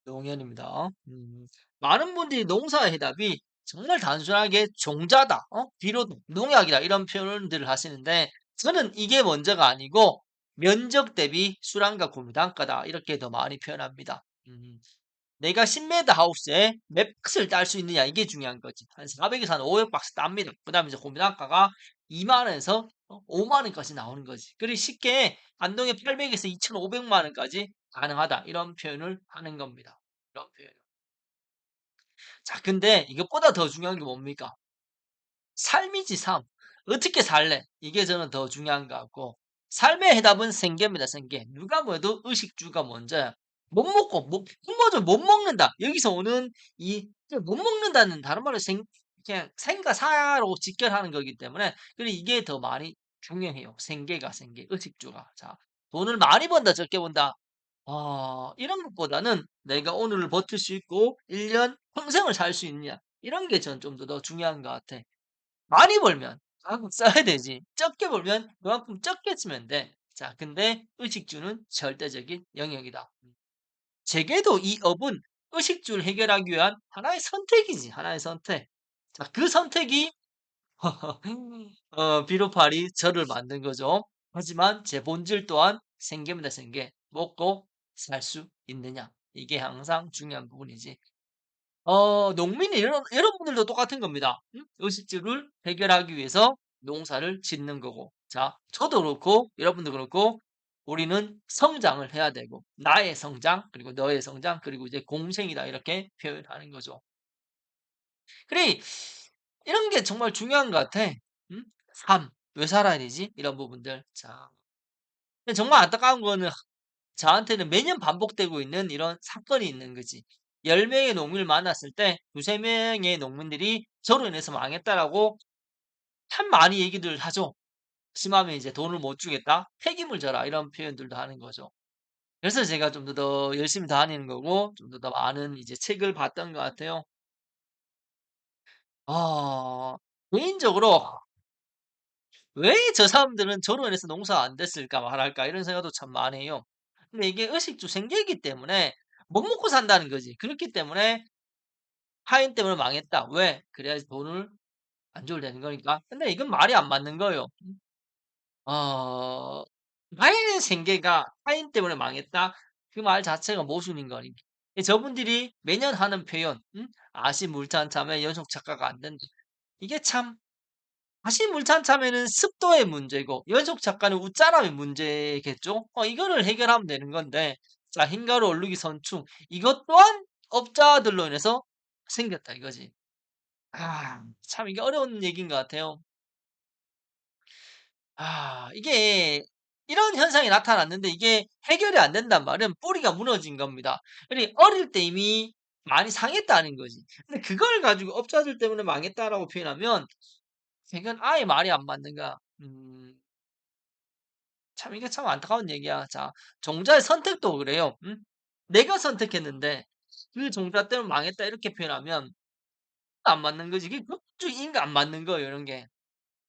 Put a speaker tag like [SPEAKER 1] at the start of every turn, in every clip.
[SPEAKER 1] 용현입니다. 많은 분들이 농사의 해답이 정말 단순하게 종자다, 비료다, 농약이다 이런 표현들을 하시는데 저는 이게 먼저가 아니고 면적 대비 수량과 구매 단가다 이렇게 더 많이 표현합니다. 내가 10m 하우스에 몇 박스를 딸 수 있느냐 이게 중요한 거지. 한 400에서 한 500박스 땁니다. 그다음에 이제 구매 단가가 2만 원에서 5만 원까지 나오는 거지. 그리고 쉽게 안동에 800에서 2,500만 원까지 가능하다. 이런 표현을 하는 겁니다. 이런 표현. 자, 근데 이것보다 더 중요한 게 뭡니까? 삶이지, 삶. 어떻게 살래? 이게 저는 더 중요한 것 같고, 삶의 해답은 생계입니다, 생계. 누가 뭐래도 의식주가 먼저야. 못 먹고, 굶어도 못 먹는다. 여기서 오는 못 먹는다는 다른 말로 그냥 생과 사로 직결하는 거기 때문에, 그리고 이게 더 많이 중요해요. 생계가, 생계, 의식주가. 자, 돈을 많이 번다, 적게 번다. 이런 것보다는 내가 오늘을 버틸 수 있고, 1년 평생을 살 수 있느냐. 이런 게 전 좀 더 중요한 것 같아. 많이 벌면 그만큼 써야 되지. 적게 벌면 그만큼 적게 쓰면 돼. 자, 근데 의식주는 절대적인 영역이다. 제게도 이 업은 의식주를 해결하기 위한 하나의 선택이지, 하나의 선택. 자, 그 선택이 비료팔이 저를 만든 거죠. 하지만 제 본질 또한 생계입니다, 생계. 먹고 살 수 있느냐. 이게 항상 중요한 부분이지. 농민이 여러분들도 똑같은 겁니다. 의식주를 해결하기 위해서 농사를 짓는 거고. 자, 저도 그렇고, 여러분도 그렇고, 우리는 성장을 해야 되고, 나의 성장, 그리고 너의 성장, 그리고 이제 공생이다. 이렇게 표현하는 거죠. 그래, 이런 게 정말 중요한 것 같아. 삶, 왜 살아야 되지? 이런 부분들. 자, 근데 정말 안타까운 거는 저한테는 매년 반복되고 있는 이런 사건이 있는 거지. 10명의 농민을 만났을 때 두세 명의 농민들이 저로 인해서 망했다라고 참 많이 얘기들 하죠. 심하면 이제 "돈을 못 주겠다. 책임을 져라." 이런 표현들도 하는 거죠. 그래서 제가 좀 더 열심히 다니는 거고 좀 더 많은 이제 책을 봤던 것 같아요. 아 개인적으로 '왜 저 사람들은 저로 인해서 농사가 안 됐을까 말할까.' 이런 생각도 참 많이 해요. 근데 이게 의식주 생계이기 때문에 못 먹고 산다는 거지. 그렇기 때문에 '타인 때문에 망했다.' 왜? 그래야지 돈을 안 줘도 되는 거니까. 근데 이건 말이 안 맞는 거예요. 어 타인의 생계가 '타인 때문에 망했다.' 그 말 자체가 모순인 거니까. 저분들이 매년 하는 표현 "아시물찬 참에 연속 착과가 안 된다." 이게 참 아시물찬 참에는 습도의 문제고 연속 착과는 웃자람의 문제겠죠? 이거를 해결하면 되는 건데 자 흰가루 얼룩이 선충 이것 또한 업자들로 인해서 생겼다 이거지. 참 이게 어려운 얘기인 것 같아요. 이게 이런 현상이 나타났는데 이게 해결이 안 된단 말은 뿌리가 무너진 겁니다. 그러니 어릴 때 이미 많이 상했다는 거지. 근데 그걸 가지고 "업자들 때문에 망했다."라고 표현하면 이건 아예 말이 안 맞는 거야. 참 이게 참 안타까운 얘기야. 자 종자의 선택도 그래요. 내가 선택했는데 "그 종자 때문에 망했다." 이렇게 표현하면 안 맞는 거지. 이게 법주의인가 안 맞는 거예요 이런 게.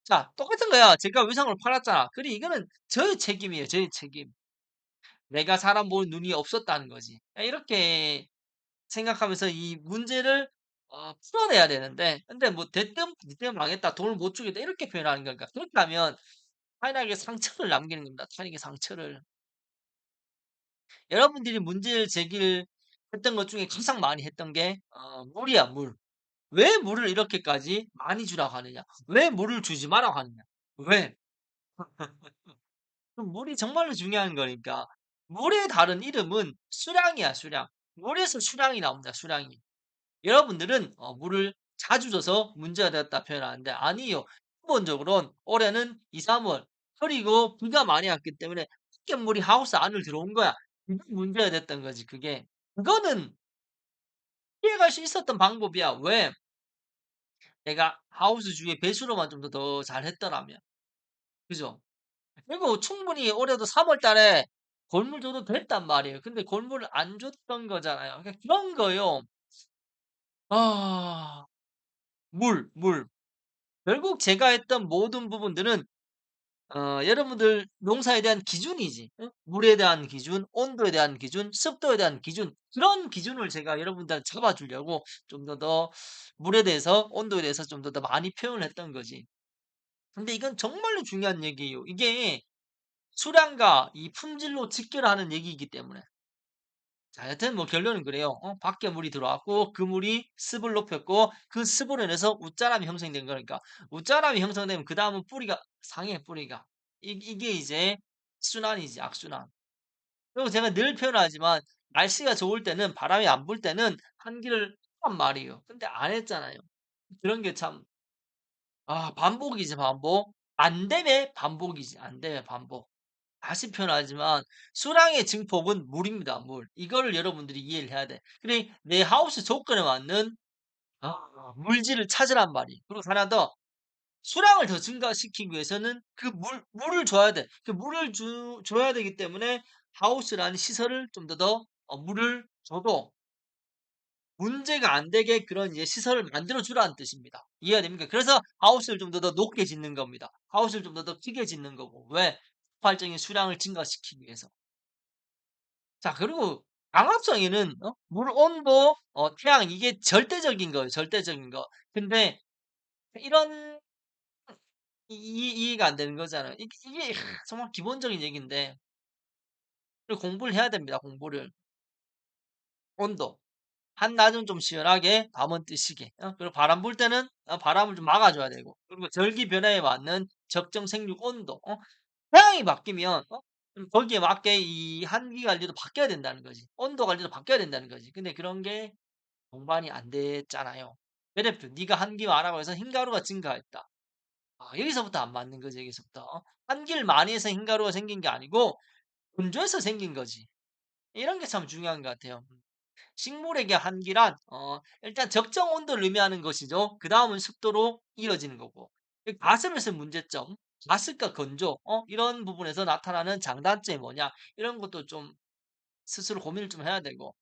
[SPEAKER 1] 자 똑같은 거야. 제가 위상을 팔았잖아. 그래 이거는 저의 책임이에요, 저의 책임. 내가 사람 볼 눈이 없었다는 거지. 이렇게 생각하면서 이 문제를 풀어내야 되는데 근데 뭐 "대뜸 니 때문에 망했다. 돈을 못 주겠다." 이렇게 표현하는 거니까 그렇게 하면 타인에게 상처를 남기는 겁니다, 타인에게 상처를. 여러분들이 문제를 제기를 했던 것 중에 가장 많이 했던 게 물이야, 물. 왜 물을 이렇게까지 많이 주라고 하느냐? 왜 물을 주지 말라고 하느냐? 왜? 그 물이 정말로 중요한 거니까. 물의 다른 이름은 수량이야, 수량. 물에서 수량이 나옵니다, 수량이. 여러분들은 물을 자주 줘서 문제가 되었다 표현하는데 아니에요. 근본적으로는 올해는 2-3 월 그리고 비가 많이 왔기 때문에 흙먼물이 하우스 안으로 들어온 거야. 그게 문제가 됐던 거지, 그게. 그거는 피해갈 수 있었던 방법이야. 왜? 내가 하우스 주위에 배수로만 좀 더 잘했더라면. 그죠? 그리고 충분히 올해도 3월 달에 골물 줘도 됐단 말이에요. 근데 골물을 안 줬던 거잖아요. 그러니까 그런 거요. 아 물. 결국 제가 했던 모든 부분들은 여러분들 농사에 대한 기준이지. 응? 물에 대한 기준, 온도에 대한 기준, 습도에 대한 기준 그런 기준을 제가 여러분들한테 잡아 주려고 좀 더 물에 대해서 온도에 대해서 좀 더 많이 표현을 했던 거지. 근데 이건 정말로 중요한 얘기예요. 이게 수량과 이 품질로 직결하는 얘기이기 때문에. 자 여하튼 뭐 결론은 그래요. 밖에 물이 들어왔고 그 물이 습을 높였고 그 습으로 인해서 웃자람이 형성된 거니까 웃자람이 형성되면 그다음은 뿌리가 상해 뿌리가. 이게 이제 순환이지 악순환. 그리고 제가 늘 표현하지만 날씨가 좋을 때는 바람이 안 불 때는 환기를 하란 말이에요. 근데 안 했잖아요. 그런 게 참 반복이지 반복. 안 되면 반복이지 안 되면 반복. 다시 표현하지만 수량의 증폭은 물입니다, 물. 이거를 여러분들이 이해를 해야 돼. 그래 내 하우스 조건에 맞는 물질을 찾으란 말이에요. 그리고 하나 더 수량을 더 증가시키기 위해서는 그 물을 줘야 돼. 그 물을 줘야 되기 때문에 하우스라는 시설을 좀 더 물을 줘도 문제가 안 되게 그런 이제 시설을 만들어 주라는 뜻입니다. 이해가 됩니까? 그래서 하우스를 좀 더 높게 짓는 겁니다. 하우스를 좀 더 크게 짓는 거고. 왜? 폭발적인 수량을 증가시키기 위해서. 자 그리고 광합성에는 물 온도, 태양 이게 절대적인 거예요, 절대적인 거. 근데 이런 이해가 안 되는 거잖아요. 이게 정말 기본적인 얘기인데 그리고 공부를 해야 됩니다, 공부를. 온도. 한낮은 좀 시원하게 밤은 뜨시게. 그리고 바람 불 때는 바람을 좀 막아 줘야 되고. 그리고 절기 변화에 맞는 적정 생육 온도. 태양이 바뀌면 거기에 맞게 이 한기 관리도 바뀌어야 된다는 거지. 온도 관리도 바뀌어야 된다는 거지. 근데 그런 게 동반이 안 됐잖아요. 예를 네가 한기 와라고 해서 흰가루가 증가했다. 여기서부터 안 맞는 거지, 여기서부터. 한기를 많이 해서 흰가루가 생긴 게 아니고 건조해서 생긴 거지. 이런 게 참 중요한 것 같아요. 식물에게 한기란 일단 적정 온도를 의미하는 것이죠. 그다음은 습도로 이어지는 거고. 이 가스로서의 문제점, 가습과 건조 이런 부분에서 나타나는 장단점이 뭐냐 이런 것도 좀 스스로 고민을 좀 해야 되고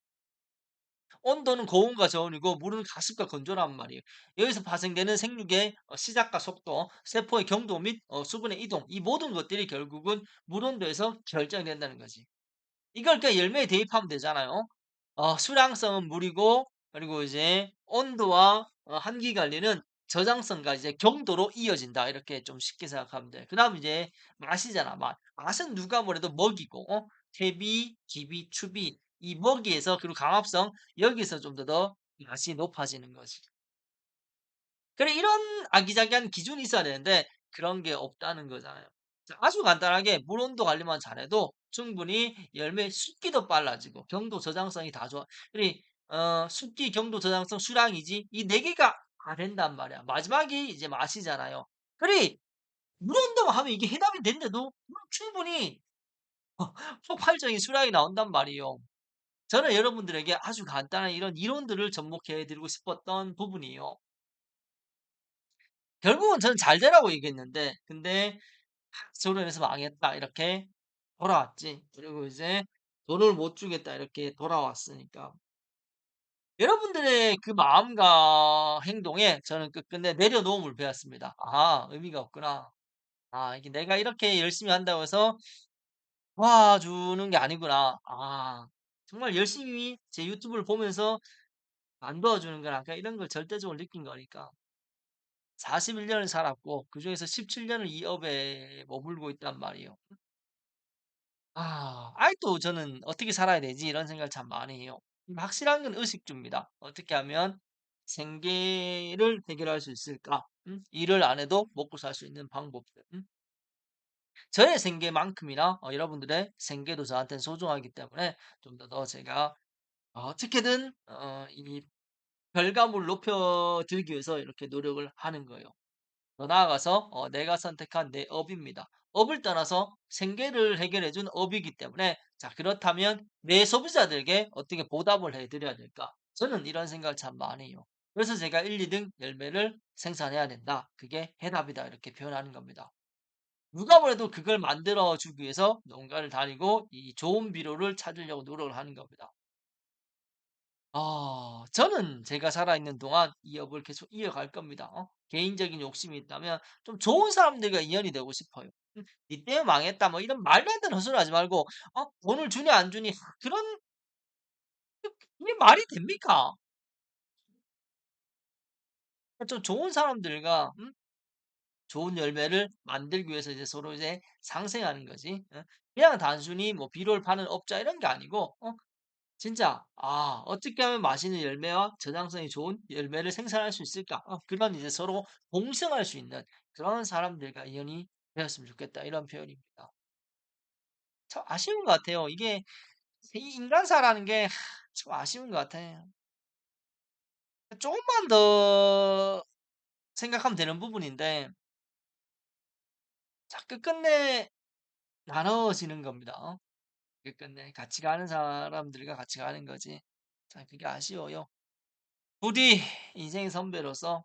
[SPEAKER 1] 온도는 고온과 저온이고 물은 가습과 건조란 말이에요. 여기서 발생되는 생육의 시작과 속도, 세포의 경도 및 수분의 이동 이 모든 것들이 결국은 물 온도에서 결정이 된다는 거지. 이걸 그냥 열매에 대입하면 되잖아요. 수량성은 물이고 그리고 이제 온도와 한기 관리는 저장성과 이제 경도로 이어진다. 이렇게 좀 쉽게 생각하면 돼. 그다음 이제 맛이잖아, 맛. 맛은 누가 뭐래도 먹이고 태비, 기비, 추비 이 먹이에서 그리고 강합성 여기서 좀 더 맛이 높아지는 거지. 그래 이런 아기자기한 기준이 있어야 되는데 그런 게 없다는 거잖아요. 자 아주 간단하게 물 온도 관리만 잘해도 충분히 열매 숫기도 빨라지고 경도 저장성이 다 좋아. 그리 숫기, 경도, 저장성, 수량이지 이 4 개가 다 된단 말이야. 마지막이 이제 맛이잖아요. 그리 물 온도만 하면 이게 해답이 된대도 충분히 폭발적인 수량이 나온단 말이에요. 저는 여러분들에게 아주 간단한 이런 이론들을 접목해 드리고 싶었던 부분이에요. 결국은 저는 잘 되라고 얘기했는데 근데 "결혼해서 망했다." 이렇게 돌아왔지. 그리고 이제 "돈을 못 주겠다." 이렇게 돌아왔으니까. 여러분들의 그 마음과 행동에 저는 끝끝내 내려놓음을 배웠습니다. '아 의미가 없구나. 이게 내가 이렇게 열심히 한다고 해서 도와주는 게 아니구나. 정말 열심히 제 유튜브를 보면서 안 도와주는 거나 그러니까 이런 걸 절대적으로 느낀 거니까. 41 년을 살았고 그중에서 17 년을 이 업에 머물고 있단 말이에요. 아직도 저는 '어떻게 살아야 되지?' 이런 생각을 참 많이 해요. 확실한 건 의식주입니다. '어떻게 하면 생계를 해결할 수 있을까?' 일을 안 해도 먹고 살 수 있는 방법들. 저의 생계만큼이나 여러분들의 생계도 저한테는 소중하기 때문에 좀 더 제가 어떻게든 이 결과물을 높여 들기 위해서 이렇게 노력을 하는 거예요. 더 나아가서 내가 선택한 내 업입니다. 업을 떠나서 생계를 해결해 준 업이기 때문에 자 그렇다면 내 소비자들에게 어떻게 보답을 해 드려야 될까? 저는 이런 생각을 참 많이 해요. 그래서 제가 1-2등 열매를 생산해야 된다. 그게 해답이다. 이렇게 표현하는 겁니다. 누가 뭐래도 그걸 만들어 주기 위해서 농가를 다니고 이 좋은 비료를 찾으려고 노력을 하는 겁니다. 저는 제가 살아있는 동안 이 업을 계속 이어갈 겁니다. 개인적인 욕심이 있다면 좀 좋은 사람들과 인연이 되고 싶어요. "니 때문에 망했다." 뭐 이런 말도 안 되는 헛소리 하지 말고 돈을 주니 안 주니 그런 이게 말이 됩니까? 좀 좋은 사람들과 좋은 열매를 만들기 위해서 이제 서로 이제 상생하는 거지. 그냥 단순히 뭐 비료를 파는 업자 이런 게 아니고 진짜 '어떻게 하면 맛있는 열매와 저장성이 좋은 열매를 생산할 수 있을까?' 그런 이제 서로 공생할 수 있는 그런 사람들과 인연이 되었으면 좋겠다 이런 표현입니다. 참 아쉬운 것 같아요. 이게 이 인간사라는 게 참 아쉬운 것 같아요. 조금만 더 생각하면 되는 부분인데 자 끝끝내 나눠지는 겁니다. 끝끝내 같이 가는 사람들과 같이 가는 거지. 참 그게 아쉬워요. 부디 인생 선배로서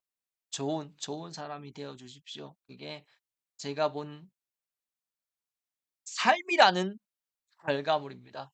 [SPEAKER 1] 좋은 사람이 되어 주십시오. 그게 제가 본 삶이라는 결과물입니다.